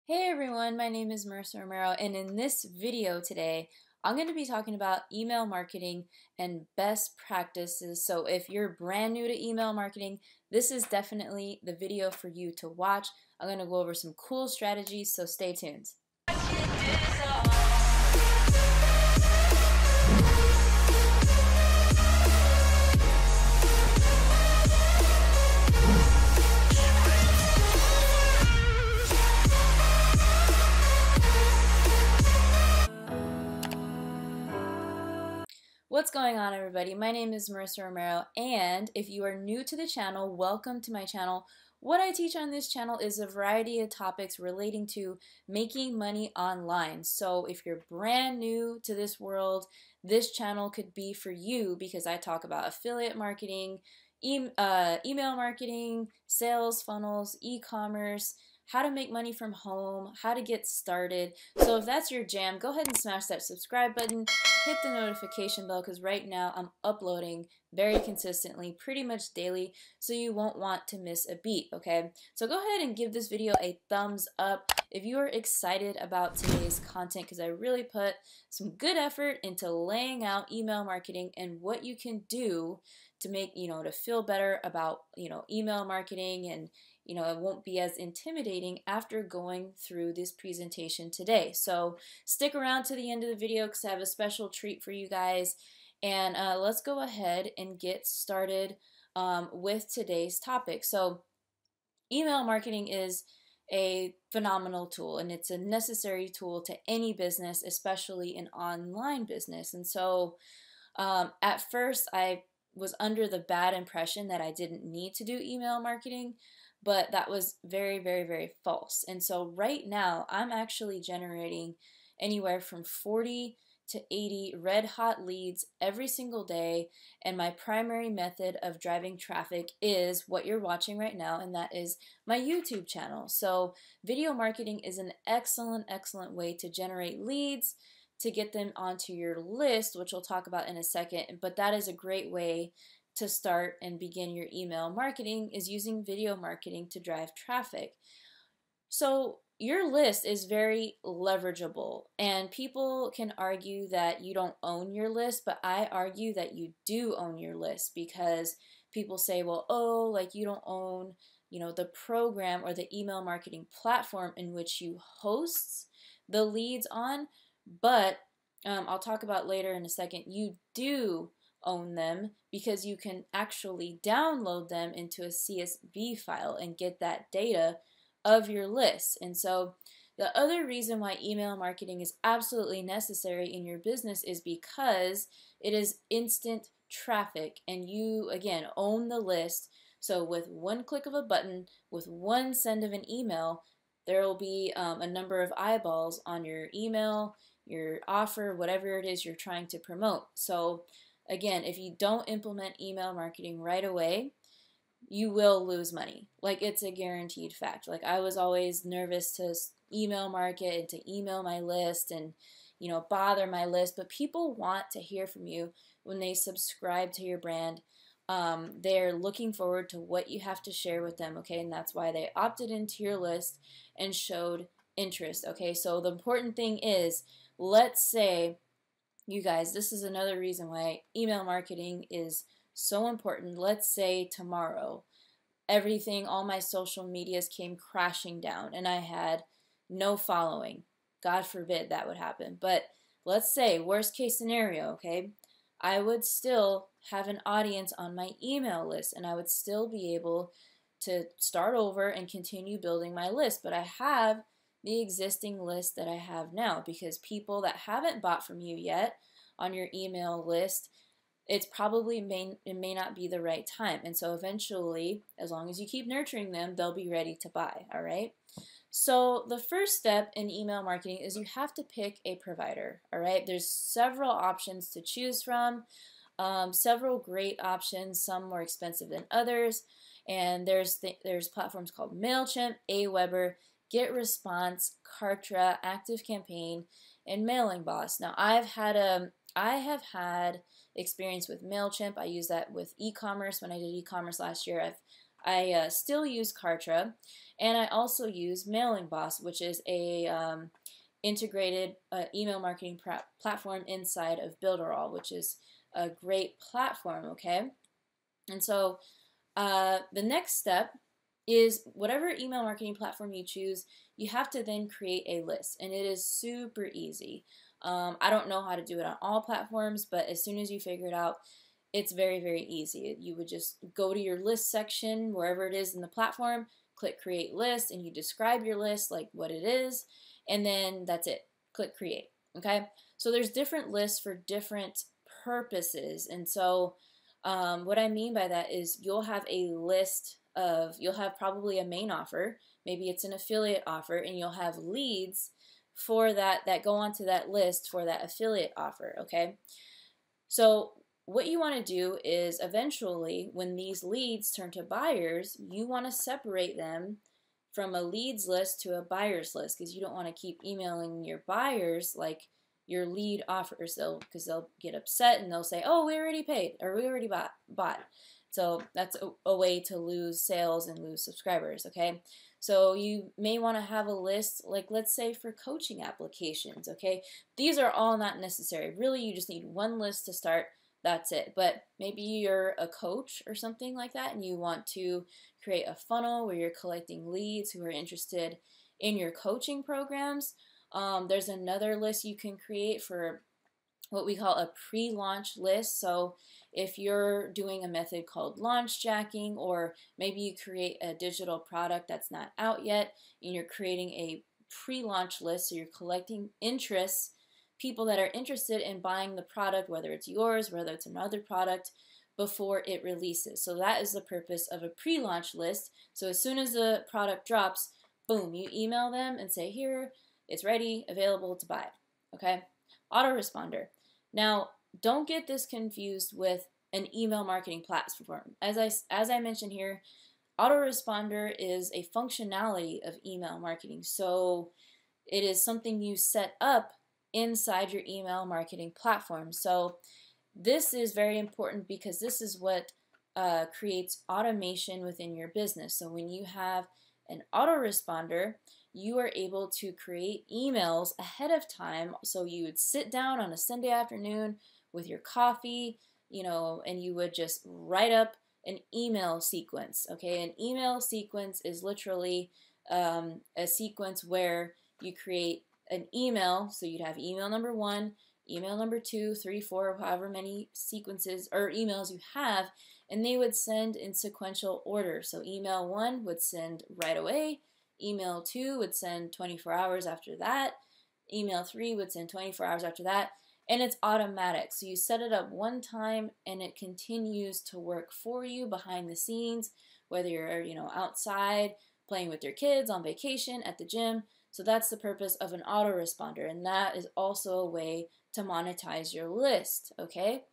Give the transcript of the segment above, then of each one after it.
Hey everyone, my name is Marissa Romero, and in this video today, I'm going to be talking about email marketing and best practices. So if you're brand new to email marketing, this is definitely the video for you to watch. I'm going to go over some cool strategies, so stay tuned. What's going on, everybody? My name is Marissa Romero, and if you are new to the channel, welcome to my channel. What I teach on this channel is a variety of topics relating to making money online. So if you're brand new to this world, this channel could be for you because I talk about affiliate marketing, email marketing, sales funnels, e-commerce, how to make money from home, how to get started. So if that's your jam, go ahead and smash that subscribe button, hit the notification bell, because right now I'm uploading very consistently, pretty much daily, so you won't want to miss a beat, okay? So go ahead and give this video a thumbs up if you are excited about today's content, because I really put some good effort into laying out email marketing and what you can do to make, to feel better about, email marketing, and it won't be as intimidating after going through this presentation today. So stick around to the end of the video because I have a special treat for you guys. And let's go ahead and get started with today's topic. So email marketing is a phenomenal tool, and it's a necessary tool to any business, especially an online business. And so at first I was under the bad impression that I didn't need to do email marketing, but that was very, very, very false. And so right now I'm actually generating anywhere from 40 to 80 red hot leads every single day, and my primary method of driving traffic is what you're watching right now, and that is my YouTube channel. So video marketing is an excellent way to generate leads, to get them onto your list, which we'll talk about in a second, but that is a great way to start and begin your email marketing, is using video marketing to drive traffic. So your list is very leverageable, and people can argue that you don't own your list, but I argue that you do own your list, because people say, well, oh, like you don't own, the program or the email marketing platform in which you host the leads on. But I'll talk about later in a second, you do own them, because you can actually download them into a CSV file and get that data of your list. And so the other reason why email marketing is absolutely necessary in your business is because it is instant traffic, and you, again, own the list. So with one click of a button, with one send of an email, there will be a number of eyeballs on your email, your offer, whatever it is you're trying to promote. So again, if you don't implement email marketing right away, you will lose money. Like, it's a guaranteed fact. Like, I was always nervous to email market and to email my list and, bother my list, but people want to hear from you when they subscribe to your brand. They're looking forward to what you have to share with them, okay? And that's why they opted into your list and showed interest, okay? So the important thing is, let's say, you guys, this is another reason why email marketing is so important. Let's say tomorrow, all my social medias came crashing down and I had no following. God forbid that would happen. But let's say, worst case scenario, okay? I would still have an audience on my email list, and I would still be able to start over and continue building my list. But I have the existing list that I have now, because people that haven't bought from you yet on your email list, it may not be the right time. And so eventually, as long as you keep nurturing them, they'll be ready to buy, all right? So the first step in email marketing is you have to pick a provider, all right? There's several options to choose from, several great options, some more expensive than others. And there's platforms called MailChimp, Aweber, GetResponse, Kartra, ActiveCampaign, and Mailing Boss. Now, I have had experience with MailChimp. I use that with e-commerce when I did e-commerce last year. I still use Kartra, and I also use Mailing Boss, which is a integrated email marketing platform inside of Builderall, which is a great platform, okay? And so the next step is whatever email marketing platform you choose, you have to then create a list, and it is super easy. I don't know how to do it on all platforms, but as soon as you figure it out, it's very, very easy. You would just go to your list section, wherever it is in the platform, click create list, and you describe your list, like what it is, and then that's it. Click create, okay? So there's different lists for different purposes, and so what I mean by that is you'll have a list of, you'll have probably a main offer, maybe it's an affiliate offer, and you'll have leads for that go onto that list for that affiliate offer, okay? So what you want to do is eventually, when these leads turn to buyers, you want to separate them from a leads list to a buyers list, because you don't want to keep emailing your buyers like your lead offers, because they'll get upset and they'll say, oh, we already paid, or we already bought. So that's a way to lose sales and lose subscribers, okay? So you may want to have a list, like let's say for coaching applications, okay? These are all not necessary. Really, you just need one list to start. That's it. But maybe you're a coach or something like that, and you want to create a funnel where you're collecting leads who are interested in your coaching programs. There's another list you can create for what we call a pre-launch list. So if you're doing a method called launch jacking, or maybe you create a digital product that's not out yet and you're creating a pre-launch list, so you're collecting interests, people that are interested in buying the product, whether it's yours, whether it's another product, before it releases. So that is the purpose of a pre-launch list. So as soon as the product drops, boom, you email them and say, here, it's ready, available to buy, okay? Autoresponder. Now, don't get this confused with an email marketing platform. As I mentioned here, Autoresponder is a functionality of email marketing. So it is something you set up inside your email marketing platform. So this is very important, because this is what creates automation within your business. So when you have an autoresponder, you are able to create emails ahead of time. So you would sit down on a Sunday afternoon with your coffee, and you would just write up an email sequence, okay? An email sequence is literally a sequence where you create an email. So you'd have email number 1, email number 2, 3, 4, however many sequences or emails you have, and they would send in sequential order. So email 1 would send right away, email 2 would send 24 hours after that, email 3 would send 24 hours after that, and it's automatic. So you set it up one time and it continues to work for you behind the scenes, whether you're, outside playing with your kids, on vacation, at the gym. So that's the purpose of an autoresponder, and that is also a way to monetize your list, okay?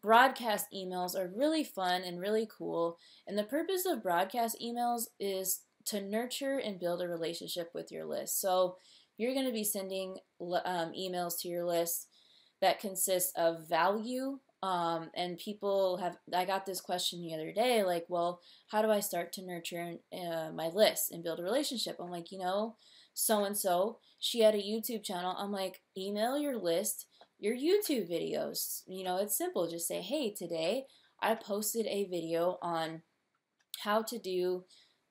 Broadcast emails are really fun and really cool, and the purpose of broadcast emails is to nurture and build a relationship with your list. So you're going to be sending emails to your list that consist of value, and people have, I got this question the other day, like, well, how do I start to nurture my list and build a relationship? I'm like, so-and-so, she had a YouTube channel. I'm like, email your list your YouTube videos. It's simple. Just say, hey, today I posted a video on how to do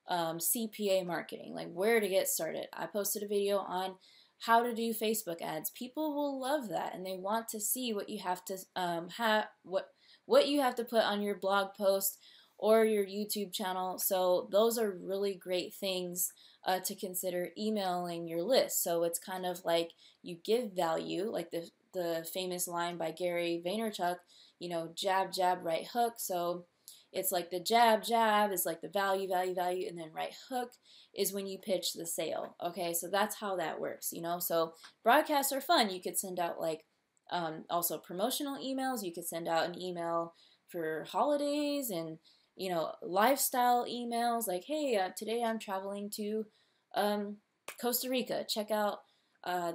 CPA marketing, like where to get started. I posted a video on how to do Facebook ads. People will love that, and they want to see what you have to what you have to put on your blog post or your YouTube channel. So those are really great things to consider emailing your list. So it's kind of like you give value, like the famous line by Gary Vaynerchuk, jab, jab, right hook. So it's like the jab, jab is like the value, value, value, and then right hook is when you pitch the sale. Okay, so that's how that works, So broadcasts are fun. You could send out like also promotional emails. You could send out an email for holidays and, lifestyle emails like, hey, today I'm traveling to Costa Rica. Check out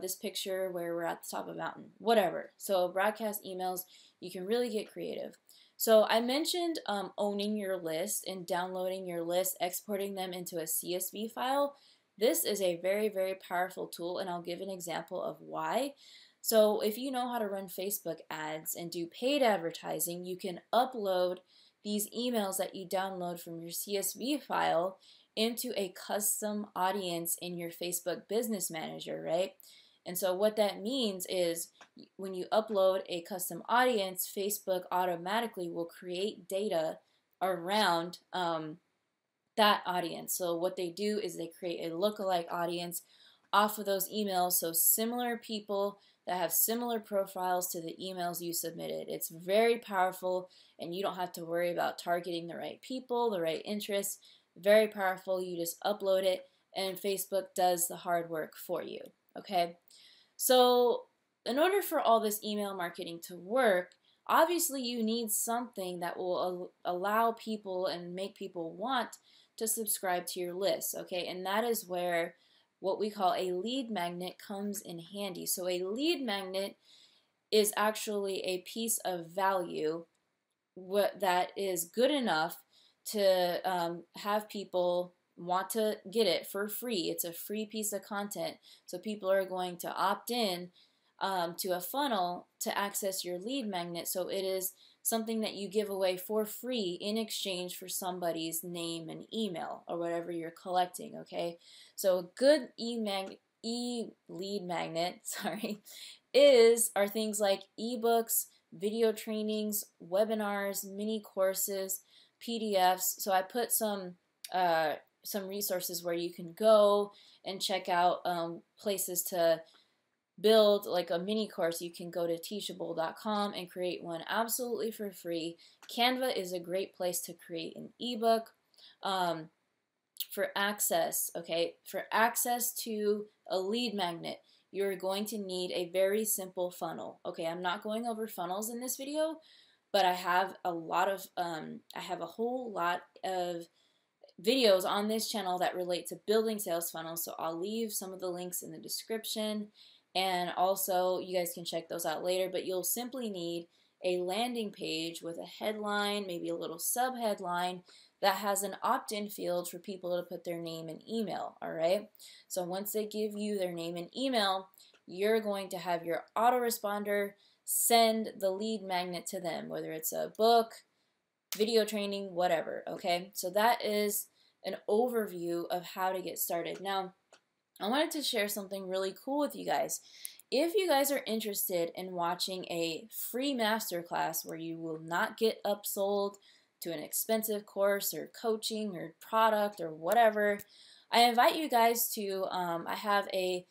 this picture where we're at the top of a mountain, whatever. So broadcast emails, you can really get creative. So I mentioned owning your list and downloading your list, exporting them into a CSV file. This is a very, very powerful tool, and I'll give an example of why. So if you know how to run Facebook ads and do paid advertising, you can upload these emails that you download from your CSV file into a custom audience in your Facebook Business Manager, right? And so what that means is when you upload a custom audience, Facebook automatically will create data around that audience. So what they do is they create a lookalike audience off of those emails, so similar people that have similar profiles to the emails you submitted. It's very powerful, and you don't have to worry about targeting the right people, the right interests. Very powerful. You just upload it, and Facebook does the hard work for you. Okay, so in order for all this email marketing to work, obviously you need something that will allow people and make people want to subscribe to your list. Okay, and that is where what we call a lead magnet comes in handy. So a lead magnet is actually a piece of value that is good enough to have people want to get it for free. It's a free piece of content, so people are going to opt in to a funnel to access your lead magnet. So it is something that you give away for free in exchange for somebody's name and email or whatever you're collecting. Okay, so a good lead magnet are things like ebooks, video trainings, webinars, mini courses, PDFs. So I put some resources where you can go and check out places to build like a mini course. You can go to teachable.com and create one absolutely for free. Canva is a great place to create an ebook. For access, okay, for access to a lead magnet, you're going to need a very simple funnel. Okay, I'm not going over funnels in this video, but I have a whole lot of videos on this channel that relate to building sales funnels, so I'll leave some of the links in the description, and also you guys can check those out later. But you'll simply need a landing page with a headline, maybe a little sub-headline that has an opt-in field for people to put their name and email. All right, so once they give you their name and email, you're going to have your autoresponder send the lead magnet to them, whether it's a book, video training, whatever. Okay, so that is an overview of how to get started. Now, I wanted to share something really cool with you guys. If you guys are interested in watching a free masterclass where you will not get upsold to an expensive course or coaching or product or whatever, I invite you guys to, I have a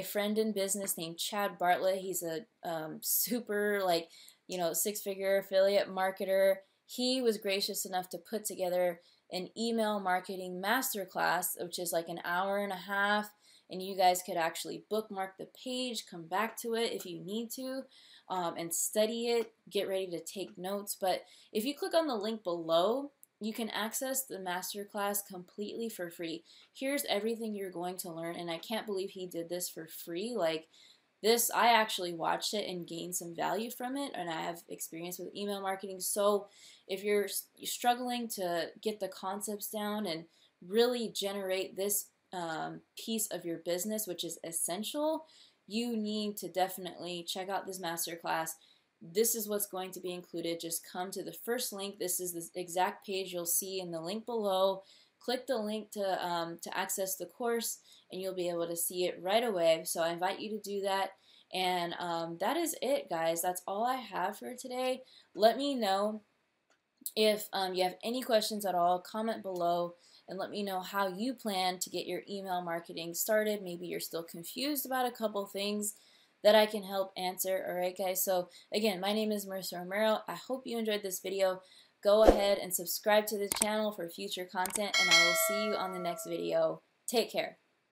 friend in business named Chad Bartlett. He's a super, like, six-figure affiliate marketer. He was gracious enough to put together an email marketing masterclass, which is like an hour and a half, and you guys could actually bookmark the page, come back to it if you need to, and study it, get ready to take notes. But if you click on the link below, you can access the masterclass completely for free. Here's everything you're going to learn, and I can't believe he did this for free. Like this, I actually watched it and gained some value from it, and I have experience with email marketing. So if you're struggling to get the concepts down and really generate this piece of your business, which is essential, you need to definitely check out this masterclass. This is what's going to be included. Just come to the first link. This is the exact page you'll see in the link below. Click the link to access the course, and you'll be able to see it right away. So I invite you to do that. And that is it, guys. That's all I have for today. Let me know if you have any questions at all. Comment below and let me know how you plan to get your email marketing started. Maybe you're still confused about a couple things that I can help answer. All right, guys. So again, my name is Marissa Romero. I hope you enjoyed this video. Go ahead and subscribe to the channel for future content, and I will see you on the next video. Take care.